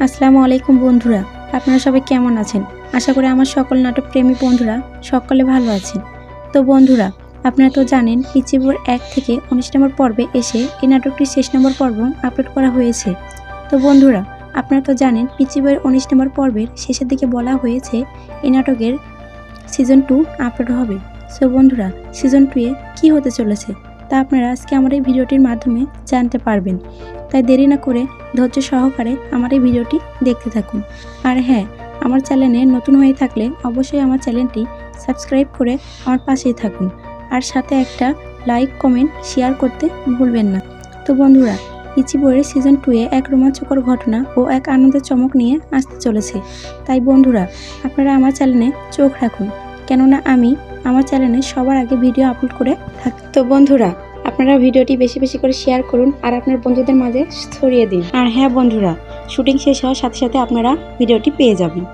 আসসালামু আলাইকুম বন্ধুরা, আপনারা সবাই কেমন আছেন? আশা করি আমার সকল নাটক প্রেমী বন্ধুরা সকলে ভালো আছেন। তো বন্ধুরা, আপনারা তো জানেন পিচি বউয়ের 1 থেকে 19 নম্বর পর্বে এসে এই নাটকটির শেষ নম্বর পর্ব আপলোড করা হয়েছে। তো বন্ধুরা, আপনারা তো জানেন পিচি বউয়ের 19 নম্বর পর্বের শেষের দিকে বলা হয়েছে এই নাটকের সিজন 2 আপলোড হবে। সো বন্ধুরা, সিজন 2 এ কী হতে চলেছে তা আপনারা আজকে আমার এই ভিডিওটির মাধ্যমে জানতে পারবেন। তাই দেরি না করে ধৈর্য সহকারে আমার এই ভিডিওটি দেখতে থাকুন। আর হ্যাঁ, আমার চ্যানেলে নতুন হয়ে থাকলে অবশ্যই আমার চ্যানেলটি সাবস্ক্রাইব করে আমার পাশেই থাকুন। আর সাথে একটা লাইক, কমেন্ট, শেয়ার করতে ভুলবেন না। তো বন্ধুরা, পিচি বউয়ের সিজন 2 এ এক রোমাঞ্চকর ঘটনা ও এক আনন্দের চমক নিয়ে আসতে চলেছে। তাই বন্ধুরা, আপনারা আমার চ্যানেলে চোখ রাখুন, কেননা আমি আমার চ্যানেলে সবার আগে ভিডিও আপলোড করে থাকি। তো বন্ধুরা, আপনারা ভিডিওটি বেশি বেশি করে শেয়ার করুন আর আপনার বন্ধুদের মাঝে ছড়িয়ে দিন। আর হ্যাঁ বন্ধুরা, শুটিং শেষ হওয়ার সাথে সাথে আপনারা ভিডিওটি পেয়ে যাবেন।